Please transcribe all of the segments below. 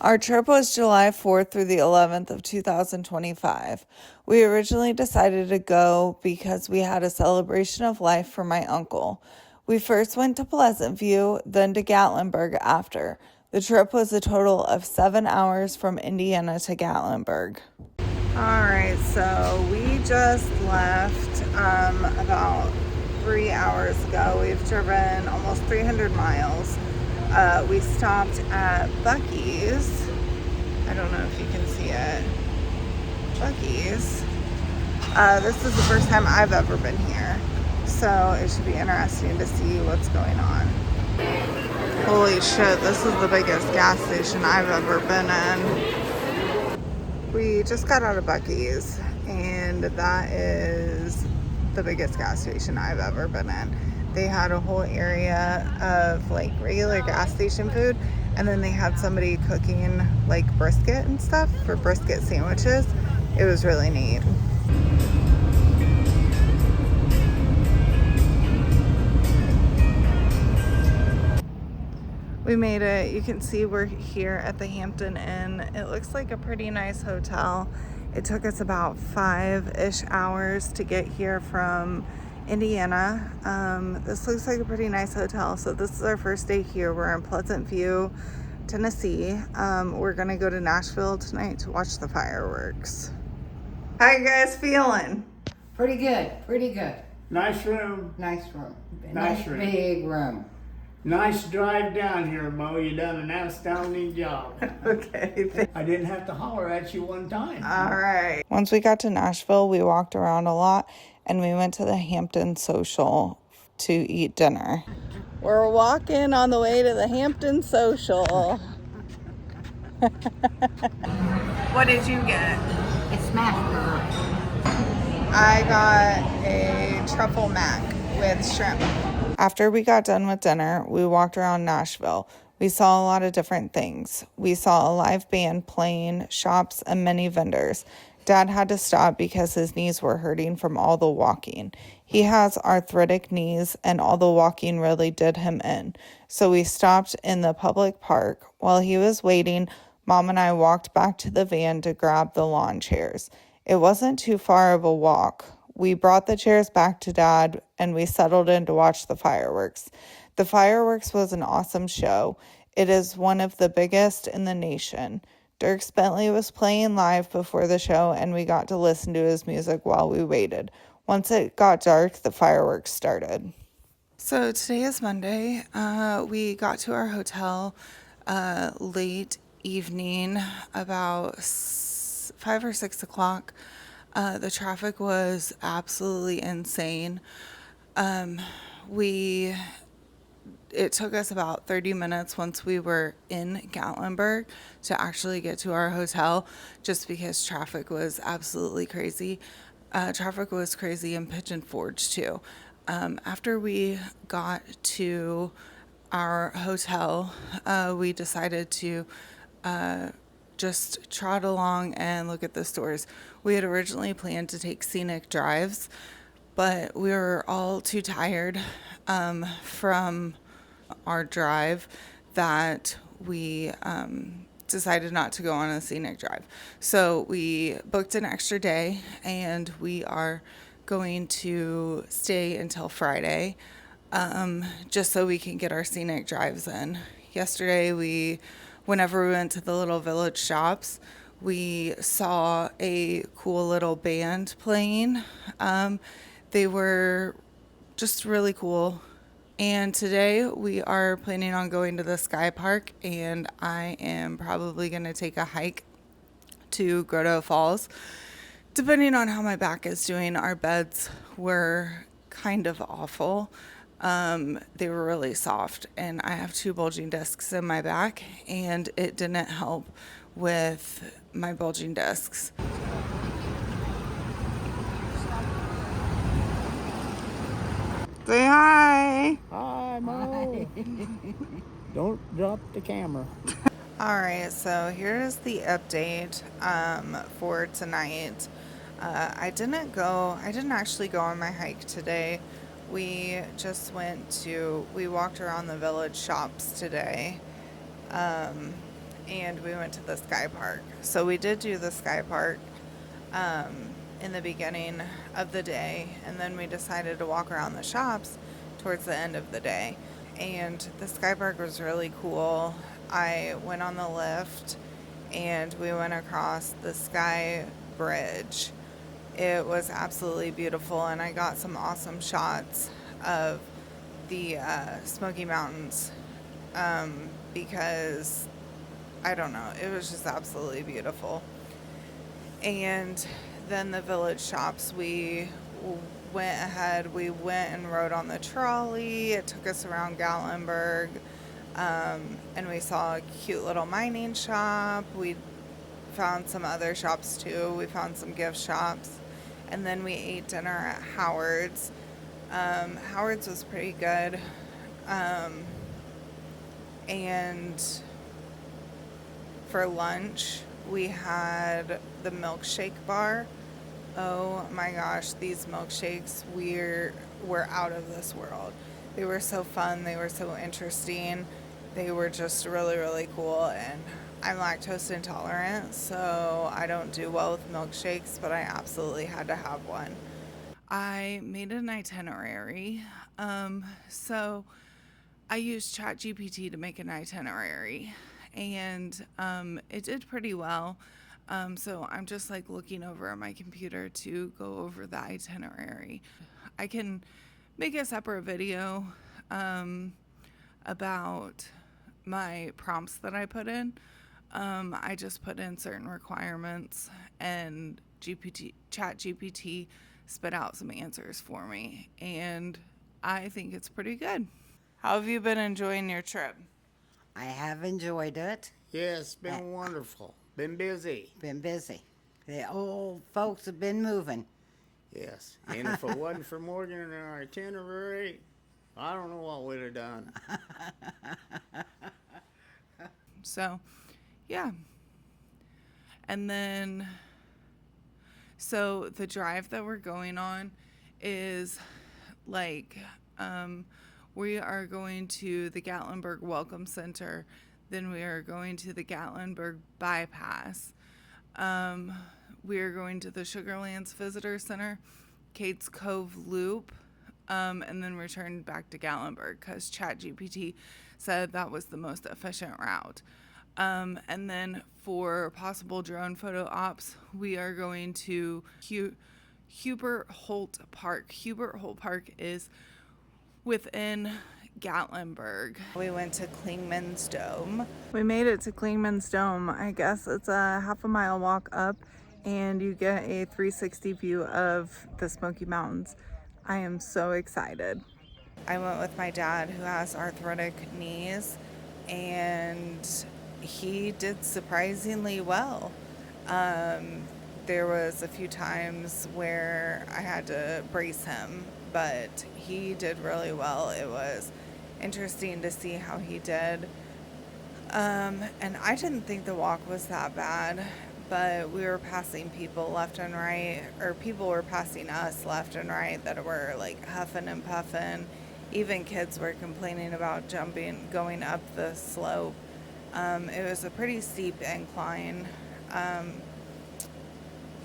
Our trip was July 4th through the 11th of 2025. We originally decided to go because we had a celebration of life for my uncle. We first went to Pleasant View, then to Gatlinburg after. The trip was a total of 7 hours from Indiana to Gatlinburg. Alright, so we just left about 3 hours ago. We've driven almost 300 miles. We stopped at Buc-ee's. I don't know if you can see it. Buc-ee's. This is the first time I've ever been here, so it should be interesting to see what's going on. Holy shit, this is the biggest gas station I've ever been in. We just got out of Buc-ee's, and that is the biggest gas station I've ever been in. They had a whole area of like regular gas station food, and then they had somebody cooking like brisket and stuff for brisket sandwiches. It was really neat. We made it. You can see we're here at the Hampton Inn. It looks like a pretty nice hotel. It took us about 5-ish hours to get here from Indiana. This looks like a pretty nice hotel. So this is our first day here. We're in Pleasant View, Tennessee. We're gonna go to Nashville tonight to watch the fireworks. How you guys feeling? Pretty good, pretty good. Nice room. Nice room. Nice room. Big room. Nice drive down here, Mo. You done an outstanding job. Okay. I didn't have to holler at you one time. All right. Once we got to Nashville, we walked around a lot and we went to the Hampton Social to eat dinner. We're walking on the way to the Hampton Social. What did you get? It's smash burger. I got a truffle mac with shrimp. After we got done with dinner, we walked around Nashville. We saw a lot of different things. We saw a live band playing, shops, and many vendors. Dad had to stop because his knees were hurting from all the walking. He has arthritic knees, and all the walking really did him in. So we stopped in the public park. While he was waiting, Mom and I walked back to the van to grab the lawn chairs. It wasn't too far of a walk. We brought the chairs back to Dad, and we settled in to watch the fireworks. The fireworks was an awesome show. It is one of the biggest in the nation. Dierks Bentley was playing live before the show, and we got to listen to his music while we waited. Once it got dark, the fireworks started. So today is Monday. We got to our hotel late evening, about 5 or 6 o'clock. The traffic was absolutely insane. It took us about 30 minutes once we were in Gatlinburg to actually get to our hotel, just because traffic was absolutely crazy. Traffic was crazy in Pigeon Forge too. After we got to our hotel, we decided to just trot along and look at the stores. We had originally planned to take scenic drives, but we were all too tired from our drive that we decided not to go on a scenic drive. So we booked an extra day, and we are going to stay until Friday, just so we can get our scenic drives in. Yesterday, whenever we went to the little village shops, we saw a cool little band playing. They were just really cool. And today we are planning on going to the SkyPark, and I am probably going to take a hike to Grotto Falls. Depending on how my back is doing, our beds were kind of awful. They were really soft, and I have 2 bulging discs in my back, and it didn't help with my bulging discs. Say hi. Hi, Mo. Don't drop the camera. All right, so here's the update for tonight. I didn't actually go on my hike today. We walked around the village shops today. and we went to the sky park. So we did do the sky park in the beginning of the day, and then we decided to walk around the shops towards the end of the day. And the sky park was really cool. I went on the lift and we went across the sky bridge. It was absolutely beautiful, and I got some awesome shots of the Smoky Mountains because I don't know, it was just absolutely beautiful. And then the village shops, we went ahead, we went and rode on the trolley. It took us around Gatlinburg, and we saw a cute little mining shop. We found some other shops too. We found some gift shops, and then we ate dinner at Howard's. Howard's was pretty good, and for lunch we had the milkshake bar. Oh my gosh, these milkshakes were out of this world. They were so fun, they were so interesting, they were just really, really cool. And I'm lactose intolerant, so I don't do well with milkshakes, but I absolutely had to have one. I made an itinerary. So I used ChatGPT to make an itinerary, and it did pretty well. So I'm just like looking over at my computer to go over the itinerary. I can make a separate video about my prompts that I put in. I just put in certain requirements, and ChatGPT spit out some answers for me, and I think it's pretty good. How have you been enjoying your trip? I have enjoyed it. Yeah, it's been wonderful. Been busy. Been busy. The old folks have been moving. Yes. And if it wasn't for Morgan and our itinerary, I don't know what we'd have done. So, yeah. And then, so the drive that we're going on is like, we are going to the Gatlinburg Welcome Center. Then we are going to the Gatlinburg Bypass. We are going to the Sugarlands Visitor Center, Kate's Cove Loop, and then return back to Gatlinburg because ChatGPT said that was the most efficient route. And then for possible drone photo ops, we are going to Hubert Holt Park. Hubert Holt Park is within Gatlinburg. We went to Clingman's Dome. We made it to Clingman's Dome. I guess it's a half a mile walk up, and you get a 360 view of the Smoky Mountains. I am so excited. I went with my dad, who has arthritic knees, and he did surprisingly well. There was a few times where I had to brace him, but he did really well. It was interesting to see how he did. And I didn't think the walk was that bad, but we were passing people left and right, or people were passing us left and right that were like huffing and puffing. Even kids were complaining about going up the slope. It was a pretty steep incline.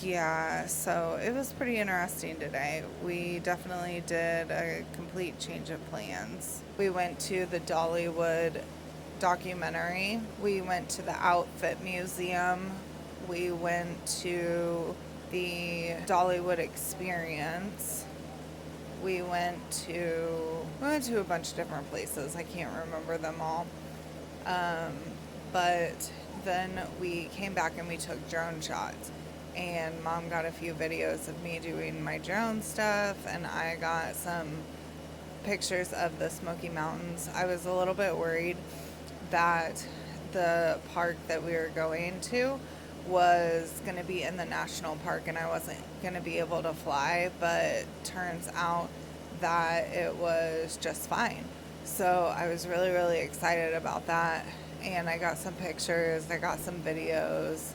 Yeah, so it was pretty interesting today. We definitely did a complete change of plans. We went to the Dollywood documentary. We went to the Outfit Museum. We went to the Dollywood Experience. We went to a bunch of different places. I can't remember them all. But then we came back and we took drone shots. And Mom got a few videos of me doing my drone stuff, and I got some pictures of the Smoky Mountains. I was a little bit worried that the park that we were going to was going to be in the national park and I wasn't going to be able to fly, but turns out that it was just fine. So I was really, really excited about that, and I got some pictures, I got some videos.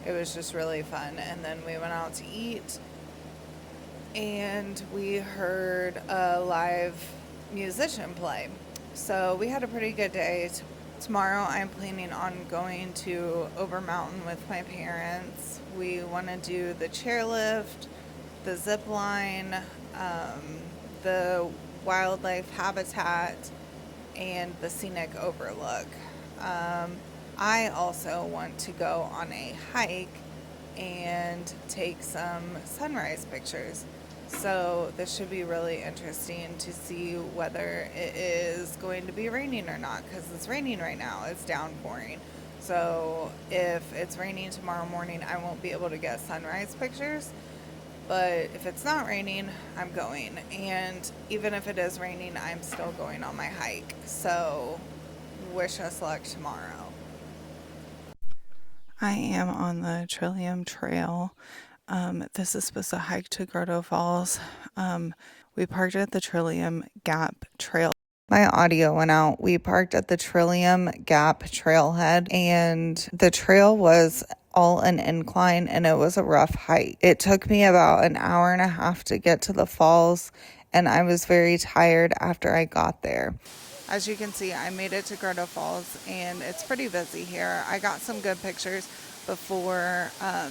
It was just really fun. And then we went out to eat, and we heard a live musician play. So we had a pretty good day. Tomorrow I'm planning on going to Over Mountain with my parents. We want to do the chairlift, the zip line, the wildlife habitat, and the scenic overlook. I also want to go on a hike and take some sunrise pictures. So this should be really interesting to see whether it is going to be raining or not, because it's raining right now. It's downpouring. So if it's raining tomorrow morning, I won't be able to get sunrise pictures. But if it's not raining, I'm going. And even if it is raining, I'm still going on my hike. So wish us luck tomorrow. I am on the Trillium Trail. This is supposed to hike to Grotto Falls. We parked at the Trillium Gap Trail. My audio went out. We parked at the Trillium Gap Trailhead, and the trail was all an incline, and it was a rough hike. It took me about an hour and a half to get to the falls, and I was very tired after I got there. As you can see, I made it to Grotto Falls, and it's pretty busy here. I got some good pictures before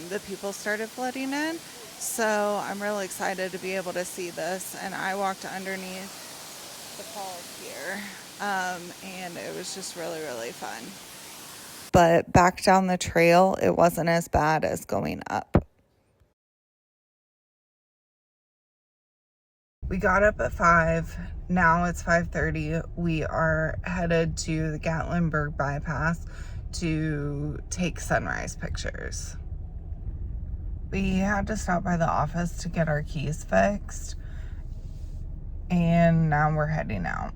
the people started flooding in, so I'm really excited to be able to see this. And I walked underneath the falls here, and it was just really, really fun. But back down the trail, it wasn't as bad as going up. We got up at 5. Now it's 5:30. We are headed to the Gatlinburg bypass to take sunrise pictures. We had to stop by the office to get our keys fixed, and now we're heading out.